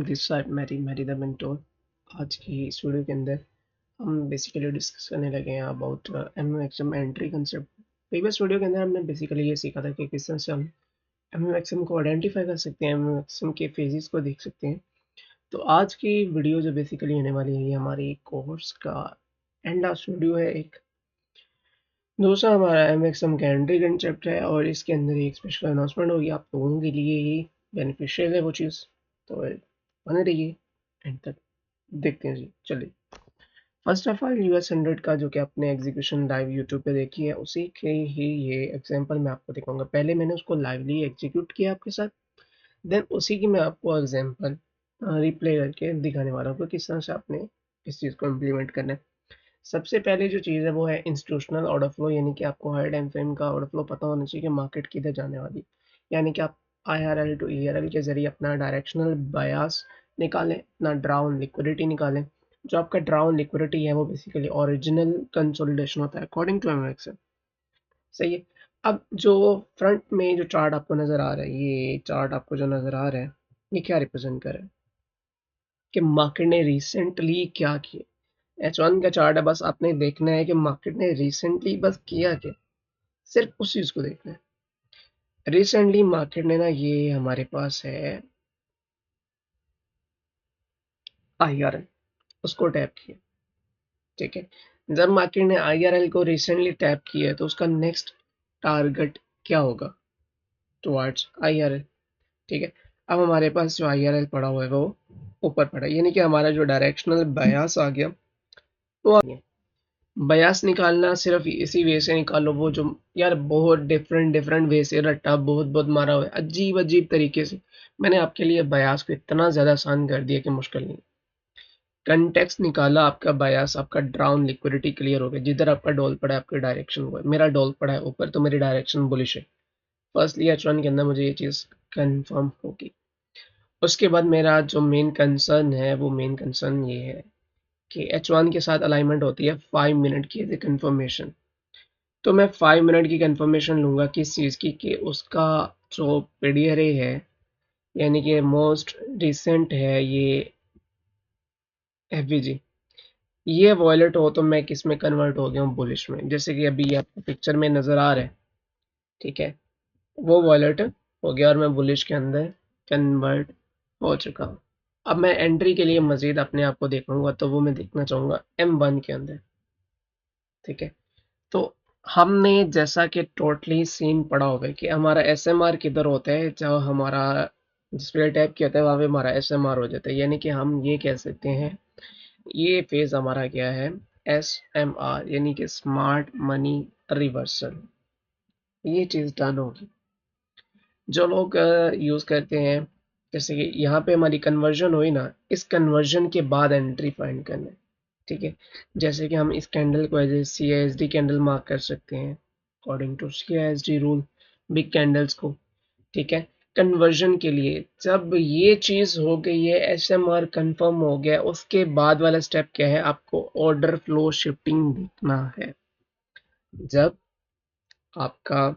This side Mary the mentor. आज की इस वीडियो के अंदर हम बेसिकली डिस्कस करने लगे हैं about MXM entry concept. Previous video के अंदर हमने बेसिकली ये सीखा था कि किस तरह से हम एमएक्सएम को आइडेंटिफाई कर सकते हैं, एमएक्सएम के फेजेस को देख सकते हैं। तो आज की वीडियो जो बेसिकली होने वाली है ये हमारी कोर्स का एंड लास्ट वीडियो है। एक दूसरा हमारा एमएक्सएम का एंट्री कंसेप्ट है और इसके अंदर एक स्पेशल अनाउंसमेंट होगी आप लोगों के लिए ही बेनिफिशियल है वो चीज़। तो बने रहिए एंड तक। देखते हैं जी, चलिए। फर्स्ट ऑफ ऑल US 100 का जो कि आपने एग्जीक्यूशन लाइव यूट्यूब पे देखी है उसी के ही ये एग्जांपल मैं आपको दिखाऊंगा। पहले मैंने उसको लाइवली एग्जीक्यूट किया आपके साथ, देन उसी की मैं आपको एग्जांपल रिप्ले करके दिखाने वाला हूँ कि किस तरह से आपने इस चीज़ को इम्प्लीमेंट करना है। सबसे पहले जो चीज़ है वो है इंस्टीट्यूशनल ऑर्डर फ्लो, यानी कि आपको हर टाइम फ्रेम का ऑर्डर फ्लो पता होना चाहिए कि मार्केट किधर जाने वाली, यानी कि आप IRL टू ERL के जरिए अपना डायरेक्शनल बायास निकालें, अपना ड्राउन लिक्विडिटी निकालें। जो आपका ड्राउन लिक्विडिटी है वो बेसिकली ओरिजिनल कंसोलिडेशन होता है अकॉर्डिंग टू MXM। सही है। अब जो फ्रंट में जो चार्ट आपको नज़र आ रहा है, ये चार्ट आपको जो नज़र आ रहा है ये क्या रिप्रेजेंट कर रहा है कि मार्केट ने रिसेंटली क्या किया। H1 का चार्ट है, बस आपने देखना है कि मार्केट ने रिसेंटली बस किया क्या, सिर्फ उस चीज को देखना है। रिसेंटली मार्केट ने ना ये हमारे पास है IRL, उसको टैप किया। ठीक है, जब मार्केट ने IRL को रिसेंटली टैप किया है तो उसका नेक्स्ट टारगेट क्या होगा टुवर्ड्स IRL। ठीक है, अब हमारे पास जो IRL पड़ा हुआ है वो ऊपर पड़ा है, यानी कि हमारा जो डायरेक्शनल बायास आ गया वो आ गया। बयास निकालना सिर्फ इसी वे से निकालो, वो जो यार बहुत डिफरेंट डिफरेंट वे से रट्टा बहुत बहुत मारा हुआ है अजीब अजीब तरीके से। मैंने आपके लिए बयास को इतना ज़्यादा आसान कर दिया कि मुश्किल नहीं। कंटेक्स्ट निकाला आपका बयास, आपका ड्राउन लिक्विडिटी क्लियर हो गया। जिधर आपका डॉल पड़ा है आपके डायरेक्शन वो है। मेरा डॉल पड़ा है ऊपर तो मेरी डायरेक्शन बुलिश है। फर्स्टली H1 के अंदर मुझे ये चीज़ कंफर्म होगी। उसके बाद मेरा जो मेन कंसर्न है वो मेन कंसर्न ये है कि H1 के साथ अलाइनमेंट होती है 5 मिनट की कंफर्मेशन। तो मैं 5 मिनट की कंफर्मेशन लूँगा किस चीज़ की कि उसका जो पीडीआरए है, यानी कि मोस्ट रिसेंट है ये एफवीजी, ये वॉयलेट हो तो मैं किस में कन्वर्ट हो गया हूँ बुलिश में, जैसे कि अभी आपको पिक्चर में नज़र आ रहा है। ठीक है, वो वॉयलेट हो गया और मैं बुलिश के अंदर कन्वर्ट हो चुका हूँ। अब मैं एंट्री के लिए मज़ीद अपने आप को देखूंगा तो वो मैं देखना चाहूँगा M1 के अंदर। ठीक है, तो हमने जैसा कि टोटली सीन पड़ा होगा कि हमारा SMR किधर होता है, जब हमारा जिस पे टैप किया था वहाँ पे हमारा SMR हो जाता है, यानी कि हम ये कह सकते हैं ये फेज हमारा क्या है SMR, यानी कि स्मार्ट मनी रिवर्सल। ये चीज़ डन होगी। जो लोग यूज़ करते हैं, जैसे कि यहाँ पे हमारी कन्वर्जन हुई ना, इस कन्वर्जन के बाद एंट्री फाइंड करना है। ठीक है, जैसे कि हम इस कैंडल को as a CISD candle mark कर सकते हैं according to CISD rule, big candles को। ठीक है, कन्वर्जन के लिए जब ये चीज़ हो गई है, SMR कंफर्म हो गया, उसके बाद वाला स्टेप क्या है, आपको ऑर्डर फ्लो शिफ्टिंग देखना है। जब आपका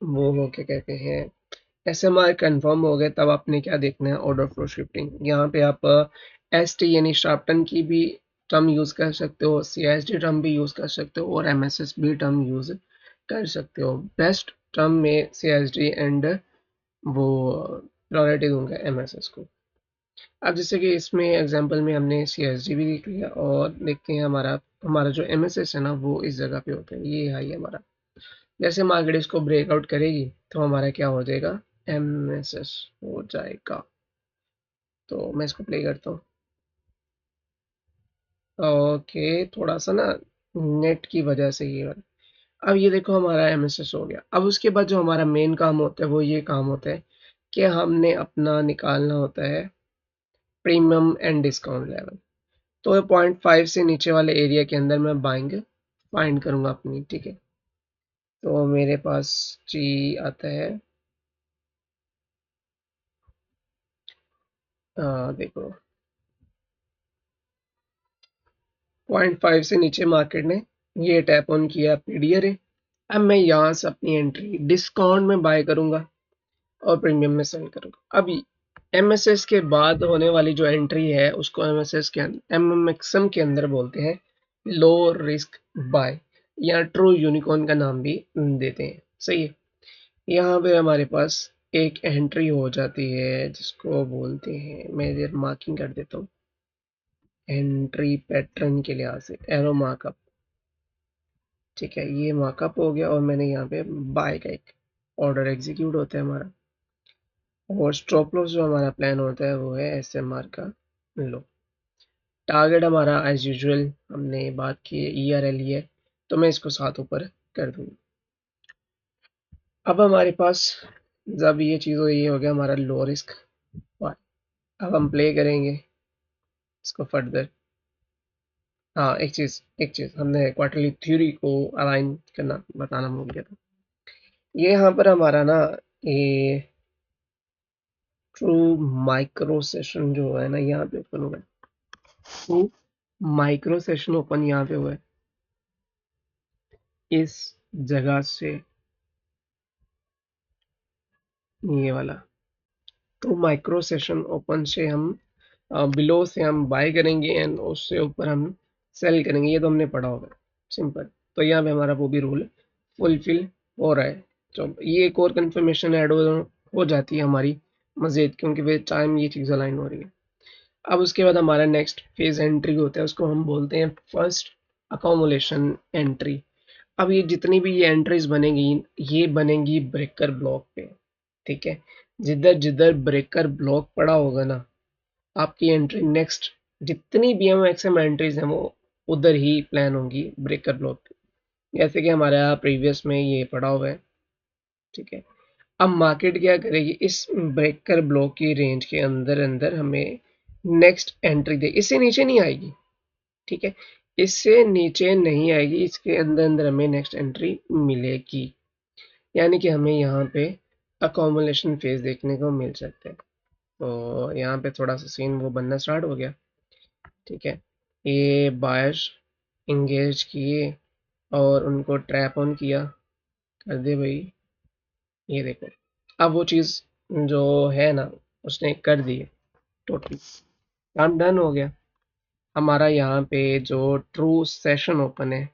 वो हो क्या कहते हैं SMR कंफर्म हो गए तब आपने क्या देखना है, ऑर्डर फ्लो शिफ्टिंग। यहाँ पे आप ST यानी शार्पटन की भी टर्म यूज़ कर सकते हो, CISD टर्म भी यूज़ कर सकते हो और MSS भी टर्म यूज़ कर सकते हो। बेस्ट टर्म में CISD एंड वो प्रायोरिटी दूंगा MSS को। अब जैसे कि इसमें एग्जांपल में हमने CISD भी देख लिया और देखते हैं हमारा हमारा जो MSS है ना वो इस जगह पे होता है, ये हाई है हमारा। जैसे मार्केट इसको ब्रेकआउट करेगी तो हमारा क्या हो जाएगा, MSS हो जाएगा। तो मैं इसको प्ले करता हूँ। ओके, थोड़ा सा ना नेट की वजह से ये वाला। अब ये देखो हमारा MSS हो गया। अब उसके बाद जो हमारा मेन काम होता है वो ये काम होता है कि हमने अपना निकालना होता है प्रीमियम एंड डिस्काउंट लेवल। तो 0.5 से नीचे वाले एरिया के अंदर मैं बाइंग फाइंड करूंगा अपनी। ठीक है, तो मेरे पास जी आता है, देखो 0.5 से नीचे मार्केट ने ये टैप ऑन किया पीडीआरए। अब मैं यहाँ से अपनी एंट्री डिस्काउंट में बाय करूंगा और प्रीमियम में सेल करूंगा। अभी MSS के बाद होने वाली जो एंट्री है उसको MSS के MMXM के अंदर बोलते हैं लो रिस्क बाय या ट्रू यूनिकॉर्न का नाम भी देते हैं। सही है। यहाँ पे हमारे पास एक एंट्री हो जाती है जिसको बोलते हैं, मैं इधर मार्किंग कर देता हूँ एंट्री पैटर्न के लिहाज से एरो मार्कअप। ठीक है, ये मार्कअप हो गया और मैंने यहाँ पे बाय का एक ऑर्डर एग्जीक्यूट होता है हमारा। और स्टॉप लॉस जो हमारा प्लान होता है वो है SMR का लो। टारगेट हमारा एज यूजुअल हमने बात की है ERL ही है, तो मैं इसको 7 ऊपर कर दूंगा। अब हमारे पास जब ये चीज़ हो, ये हो गया हमारा लो रिस्क। अब हम प्ले करेंगे इसको फर्दर। हाँ, एक चीज़ हमने क्वार्टरली थ्योरी को अलाइन करना बताना भूल गया था। ये यहाँ पर हमारा ना ये ट्रू माइक्रो सेशन जो है ना यहाँ पे ओपन हुआ है। ट्रू माइक्रो सेशन ओपन यहाँ पे हुआ है इस जगह से, ये वाला। तो माइक्रो सेशन ओपन से हम बिलो से हम बाय करेंगे एंड उससे ऊपर हम सेल करेंगे, ये तो हमने पढ़ा होगा सिंपल। तो यहाँ पे हमारा वो भी रूल फुलफिल हो रहा है। तो ये एक और कंफर्मेशन ऐड हो जाती है हमारी मजीद, क्योंकि वे टाइम ये चीज़ अलाइन हो रही है। अब उसके बाद हमारा नेक्स्ट फेज एंट्री होता है, उसको हम बोलते हैं फर्स्ट अकोमोलेशन एंट्री। अब ये जितनी भी ये एंट्रीज बनेगी, ये बनेंगी ब्रेकर ब्लॉक पे। ठीक है, जिधर जिधर ब्रेकर ब्लॉक पड़ा होगा ना, आपकी एंट्री नेक्स्ट जितनी BMXM एंट्रीज हैं वो उधर ही प्लान होंगी ब्रेकर ब्लॉक पे, जैसे कि हमारे यहाँ प्रीवियस में ये पड़ा हुआ है। ठीक है, अब मार्केट क्या करेगी, इस ब्रेकर ब्लॉक की रेंज के अंदर अंदर हमें नेक्स्ट एंट्री दे, इससे नीचे नहीं आएगी। ठीक है, इससे नीचे नहीं आएगी, इसके अंदर अंदर हमें नेक्स्ट एंट्री मिलेगी। यानी कि हमें यहाँ पे अकोमोलेशन फेज देखने को मिल सकता है। तो यहाँ पे थोड़ा सा सीन वो बनना स्टार्ट हो गया। ठीक है, ये बायर्स इंगेज किए और उनको ट्रैप ऑन किया, कर दे भाई। ये देखो, अब वो चीज़ जो है ना उसने कर दी है, टोटली काम डन हो गया। हमारा यहाँ पे जो ट्रू सेशन ओपन है,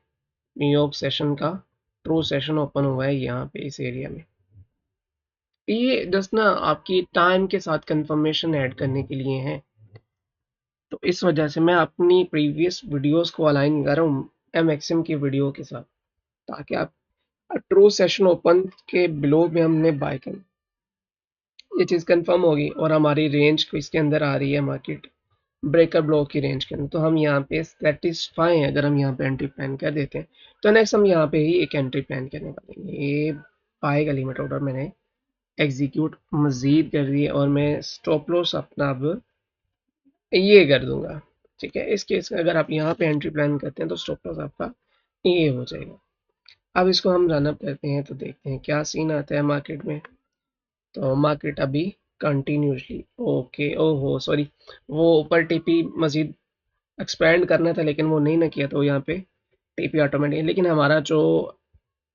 न्यूयॉर्क सेशन का ट्रू सेशन ओपन हुआ है यहाँ पे इस एरिया में। ये जस्ट ना आपकी टाइम के साथ कंफर्मेशन ऐड करने के लिए है। तो इस वजह से मैं अपनी प्रीवियस वीडियोस को अलाइन कर रहा हूँ MXM की वीडियो के साथ, ताकि आप ट्रू सेशन ओपन के बिलो में हमने बाय कर, ये चीज़ कंफर्म होगी और हमारी रेंज को इसके अंदर आ रही है मार्केट ब्रेकर ब्लॉक की रेंज के अंदर। तो हम यहाँ पे सेटिस्फाई हैं, अगर हम यहाँ पे एंट्री प्लान कर देते हैं तो नेक्स्ट हम यहाँ पे ही एक एंट्री प्लान करने वाले हैं। ये बाय का लिमिट ऑर्डर मैंने एग्जीक्यूट मजीद कर दिए और मैं स्टॉप लॉस अपना अब ये कर दूंगा। ठीक है, इस केस में अगर आप यहाँ पे एंट्री प्लान करते हैं तो स्टॉप लॉस आपका ये हो जाएगा। अब इसको हम रन अप करते हैं तो देखते हैं क्या सीन आता है मार्केट में। तो मार्केट अभी कंटिन्यूसली ओके, ओहो सॉरी, वो ऊपर टीपी मजीद एक्सपेंड करना था लेकिन वो नहीं ना किया, तो यहाँ पे टीपी ऑटोमेटिक। लेकिन हमारा जो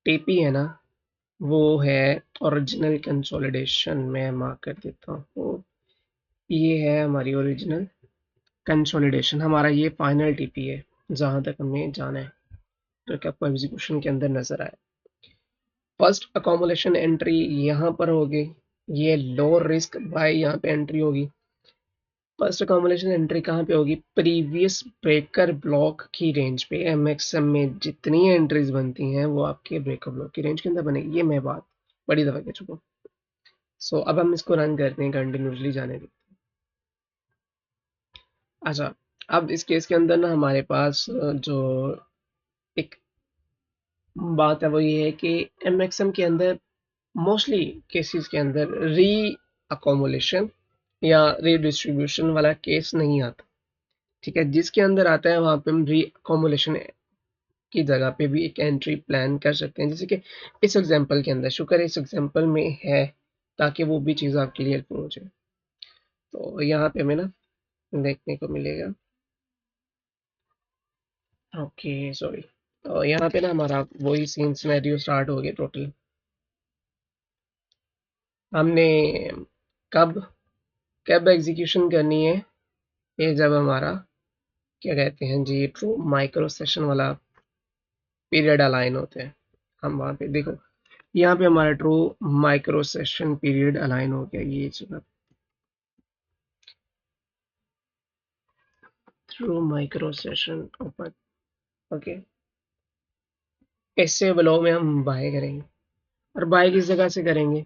टीपी है ना वो है ओरिजिनल कंसोलिडेशन, मैं मार्क कर देता हूँ। ये है हमारी ओरिजिनल कंसोलिडेशन, हमारा ये फाइनल टीपी है जहाँ तक हमें जाना है, जो कि आपको एग्जीक्यूशन के अंदर नजर आए। फर्स्ट अकोमोलेशन एंट्री यहाँ पर होगी, ये लो रिस्क बाय यहाँ पे एंट्री होगी। फर्स्ट अकोमोलेशन एंट्री कहाँ पे होगी, प्रीवियस ब्रेकर ब्लॉक की रेंज पे। MXM में जितनी एंट्रीज बनती हैं वो आपके ब्रेकर ब्लॉक की रेंज के अंदर बनेगी, ये मैं बात बड़ी दफा कह चुका हूँ। सो अब हम इसको रन करते हैं, कंटिन्यूसली जाने देते हैं। अच्छा, अब इस केस के अंदर ना हमारे पास जो एक बात है वो ये है कि MXM के अंदर मोस्टली केसेस के अंदर री अकोमोलेशन या रीडिस्ट्रीब्यूशन वाला केस नहीं आता। ठीक है, जिसके अंदर आता है वहां पे हम री अकोमोलेशन की जगह पे भी एक एंट्री प्लान कर सकते हैं, जैसे कि इस एग्जांपल के अंदर। शुक्र है इस एग्जांपल में है, ताकि वो भी चीज़ आप क्लियर हो जाए। तो यहाँ पे हमें ना देखने को मिलेगा, ओके सॉरी, तो यहाँ पे ना हमारा वही सीन सिनेरियो स्टार्ट हो गया टोटल। हमने कब कब एग्जीक्यूशन करनी है? ये जब हमारा क्या कहते हैं जी, ट्रू माइक्रो सेशन वाला पीरियड अलाइन होते हैं। हम वहाँ पे देखो, यहाँ पे हमारा true micro session period align हो गया, ये जगह true micro session open. Okay, इससे ब्लॉक में हम बाय करेंगे, और बाय किस जगह से करेंगे?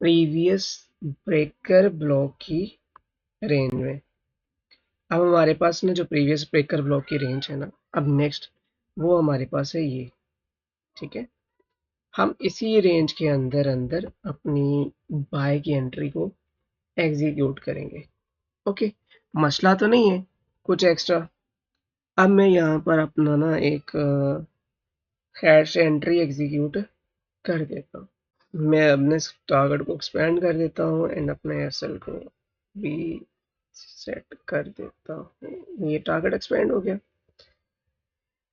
प्रीवियस ब्रेकर ब्लॉक की रेंज में। अब हमारे पास ना जो प्रीवियस ब्रेकर ब्लॉक की रेंज है ना, अब नेक्स्ट वो हमारे पास है ये। ठीक है, हम इसी रेंज के अंदर अंदर अपनी बाय की एंट्री को एग्जीक्यूट करेंगे। ओके, मसला तो नहीं है कुछ एक्स्ट्रा। अब मैं यहाँ पर अपना ना एक हैश एंट्री एग्जीक्यूट कर देता हूँ। मैं अपने टारगेट को एक्सपेंड कर देता हूँ एंड अपने एसएल को भी सेट कर देता हूँ। ये टारगेट एक्सपेंड हो गया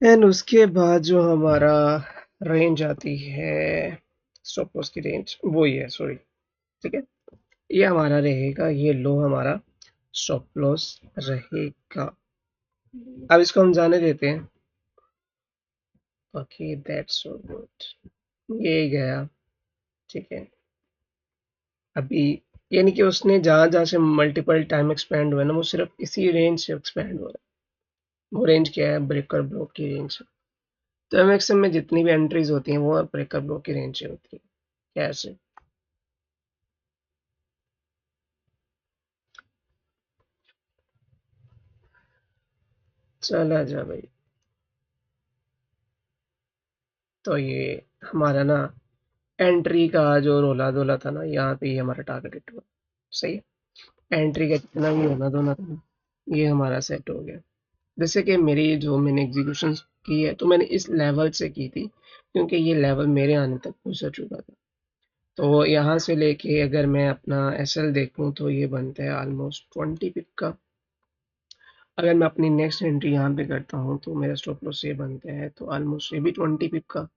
एंड उसके बाद जो हमारा रेंज आती है, स्टॉप लॉस की रेंज वो ही है, सॉरी। ठीक है, ये हमारा रहेगा, ये लो हमारा स्टॉप लॉस रहेगा। अब इसको हम जाने देते हैं। ओके, दैट्स सो गुड, ये गया। ठीक है, अभी यानी कि उसने जहां जहां से मल्टीपल टाइम एक्सपेंड हुआ ना, वो सिर्फ इसी रेंज से एक्सपेंड हो रहा है। वो रेंज क्या है? ब्रेकर ब्लॉक की रेंज है। तो एमएक्सएम में जितनी भी एंट्रीज होती हैं वो ब्रेकर ब्लॉक की रेंज से होती है। कैसे? चला जा भाई। तो ये हमारा ना एंट्री का जो रोला धोला था ना, यहाँ पे ये हमारा टारगेट हिट हुआ। सही है, एंट्री का जितना भी रोला धोला था ना, ये हमारा सेट हो गया। जैसे कि मेरी जो मैंने एग्जीक्यूशन की है, तो मैंने इस लेवल से की थी, क्योंकि ये लेवल मेरे आने तक पहुंच चुका था। तो यहाँ से लेके अगर मैं अपना एसएल देखूं तो ये बनता है ऑलमोस्ट 20 पिप का। अगर मैं अपनी नेक्स्ट एंट्री यहाँ पे करता हूँ तो मेरा स्टॉप लॉस ये बनता है, तो ऑलमोस्ट ये भी 20 पिप का।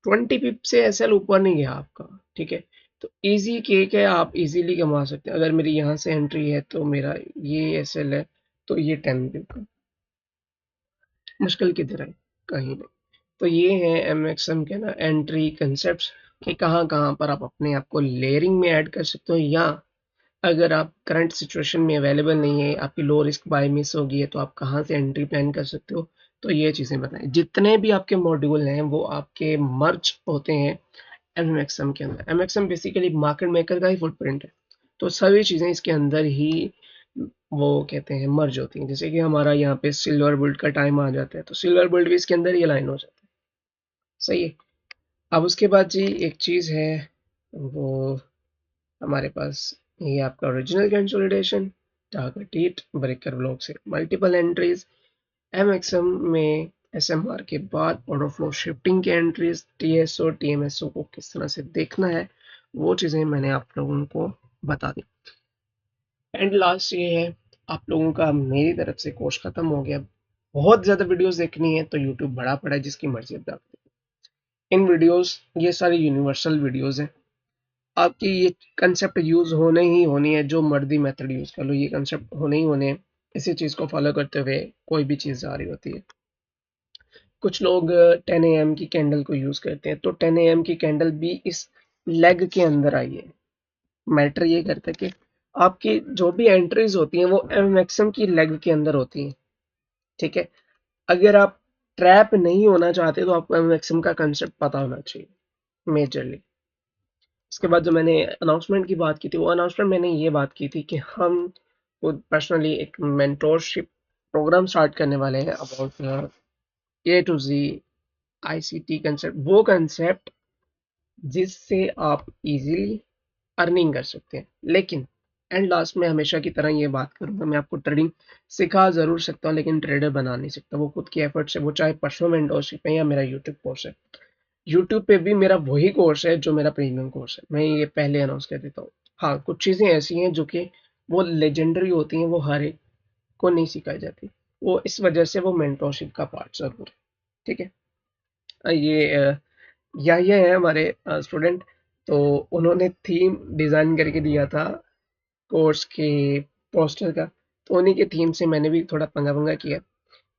20 पिप से एसएल ऊपर नहीं गया आपका। ठीक है, तो इजी केक है, आप इजीली कमा सकते हैं। अगर मेरी यहाँ से एंट्री है तो मेरा ये एसएल है, तो ये 10 पिप का। मुश्किल किधर है? कहीं नहीं। तो ये है एमएक्सएम के ना एंट्री कंसेप्ट, कि कहाँ कहाँ पर आप अपने आप को लेयरिंग में ऐड कर सकते हो, या अगर आप करंट सिचुएशन में अवेलेबल नहीं है, आपकी लो रिस्क बाय मिस होगी है, तो आप कहाँ से एंट्री प्लान कर सकते हो। तो ये चीज़ें बताएं। जितने भी आपके मॉड्यूल हैं वो आपके मर्ज होते हैं एमएक्सएम के अंदर। एमएक्सएम बेसिकली मार्केट मेकर का ही फुटप्रिंट है, तो सभी चीज़ें इसके अंदर ही वो कहते हैं मर्ज होती हैं। जैसे कि हमारा यहाँ पे सिल्वर बुल्ट का टाइम आ जाता है, तो सिल्वर बुल्ट भी इसके अंदर ही अलाइन हो जाता है। सही है। अब उसके बाद जी एक चीज़ है, वो हमारे पास ये आपका original consolidation, target hit, breaker block से मल्टीपल एंट्रीज, एमएक्सएम में एसएमआर के बाद ऑर्डर फ्लो शिफ्टिंग के एंट्रीज, टीएसओ टीएमएसओ को किस तरह से देखना है, वो चीज़ें मैंने आप लोगों को बता दी। एंड लास्ट ये है, आप लोगों का मेरी तरफ से कोर्स खत्म हो गया। बहुत ज़्यादा वीडियोस देखनी है तो यूट्यूब बड़ा पड़ा है, जिसकी मर्जी आप देख। इन वीडियोस, ये सारी यूनिवर्सल वीडियोस हैं। आपकी ये कंसेप्ट यूज होने ही होनी है, जो मर्जी मेथड यूज कर लो, ये कंसेप्ट होने ही होने हैं। इसी चीज को फॉलो करते हुए कोई भी चीज आ रही होती है। कुछ लोग 10 AM की कैंडल को यूज करते हैं, तो 10 AM की कैंडल भी इस लेग के अंदर आई है। मैटर ये करता है कि आपकी जो भी एंट्रीज होती हैं वो मैक्सिमम की लेग के अंदर होती हैं। ठीक है, अगर आप ट्रैप नहीं होना चाहते तो आपको मैक्सिमम का कंसेप्ट पता होना चाहिए मेजरली। उसके बाद जो मैंने अनाउंसमेंट की बात की थी, वो अनाउंसमेंट मैंने ये बात की थी कि हम खुद पर्सनली एक मेंटोरशिप प्रोग्राम स्टार्ट करने वाले हैं about A to Z ICT concept. वो कंसेप्ट जिससे आप इजीली अर्निंग कर सकते हैं। लेकिन एंड लास्ट में हमेशा की तरह ये बात करूंगा, मैं आपको ट्रेडिंग सिखा जरूर सकता हूँ लेकिन ट्रेडर बना नहीं सकता। वो खुद की एफर्ट से, वो चाहे पर्सनल मेंटोरशिप है या मेरा यूट्यूब कोर्स है। यूट्यूब पे भी मेरा वही कोर्स है जो मेरा प्रीमियम कोर्स है, मैं ये पहले अनाउंस कर देता हूँ। हाँ, कुछ चीज़ें ऐसी हैं जो कि वो लेजेंडरी होती हैं, वो हर एक को नहीं सिखाई जाती। वो इस वजह से वो मेंटोरशिप का पार्ट जरूर है। ठीक है, ये है हमारे स्टूडेंट। तो उन्होंने थीम डिज़ाइन करके दिया था कोर्स के पोस्टर का, तो उन्हीं के थीम से मैंने भी थोड़ा पंगा पंगा किया,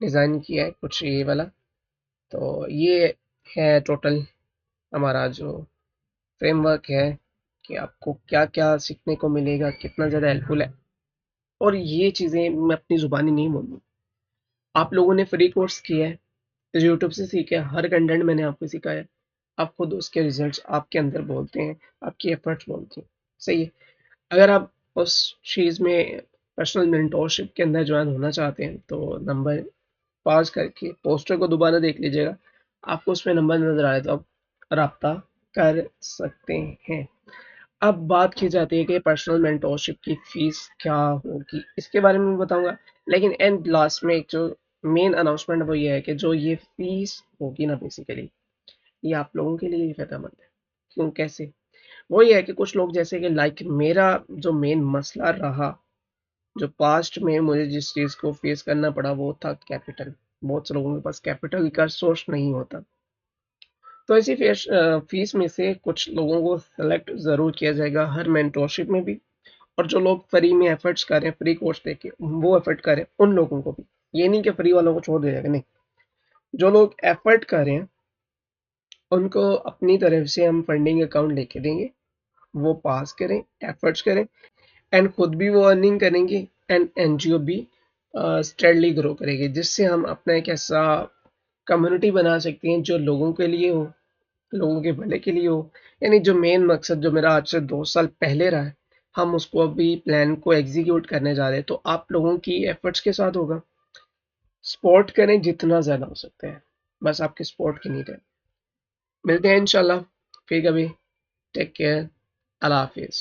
डिज़ाइन किया है कुछ ये वाला। तो ये है टोटल हमारा जो फ्रेमवर्क है कि आपको क्या क्या सीखने को मिलेगा, कितना ज़्यादा हेल्पफुल है। और ये चीज़ें मैं अपनी ज़ुबानी नहीं बोलूँ, आप लोगों ने फ्री कोर्स किया है, यूट्यूब से सीखा है, हर कंटेंट मैंने आपको सिखाया है, आप खुद उसके रिजल्ट्स आपके अंदर बोलते हैं, आपकी एफर्ट्स बोलती हैं, सही है। अगर आप उस चीज़ में पर्सनल मेंटोरशिप के अंदर ज्वाइन होना चाहते हैं तो नंबर पॉज करके पोस्टर को दोबारा देख लीजिएगा, आपको उसमें नंबर नज़र आए तो आप राब्ता कर सकते हैं। अब बात की जाती है कि पर्सनल मेंटोरशिप की फीस क्या होगी, इसके बारे में बताऊंगा। लेकिन एंड लास्ट में एक जो मेन अनाउंसमेंट वो ये है कि जो ये फीस होगी ना, बेसिकली ये आप लोगों के लिए ही फायदेमंद है। क्यों, कैसे? वो ये है कि कुछ लोग जैसे कि लाइक मेरा जो मेन मसला रहा, जो पास्ट में मुझे जिस चीज़ को फेस करना पड़ा वो था कैपिटल। बहुत से लोगों के पास कैपिटल का सोर्स नहीं होता, तो ऐसी फीस में से कुछ लोगों को सेलेक्ट ज़रूर किया जाएगा हर मेंटोरशिप में भी। और जो लोग फ्री में एफर्ट्स कर रहे हैं, फ्री कोर्स लेके वो एफर्ट कर रहे हैं, उन लोगों को भी, ये नहीं कि फ्री वालों को छोड़ दिया जाएगा, नहीं। जो लोग एफर्ट कर रहे हैं उनको अपनी तरफ से हम फंडिंग अकाउंट लेके देंगे, वो पास करें, एफर्ट्स करें, एंड खुद भी वो अर्निंग करेंगे, एंड एनजीओ भी स्टेडली ग्रो करेगी, जिससे हम अपना एक ऐसा कम्युनिटी बना सकते हैं जो लोगों के लिए हो, लोगों के भले के लिए हो। यानी जो मेन मकसद जो मेरा आज से 2 साल पहले रहा है, हम उसको अभी प्लान को एग्जीक्यूट करने जा रहे हैं, तो आप लोगों की एफर्ट्स के साथ होगा। सपोर्ट करें जितना ज़्यादा हो सकता है, बस आपके सपोर्ट की नीड है। मिलते हैं इंशाल्लाह फिर कभी। Take care. अल्लाह हाफिज़।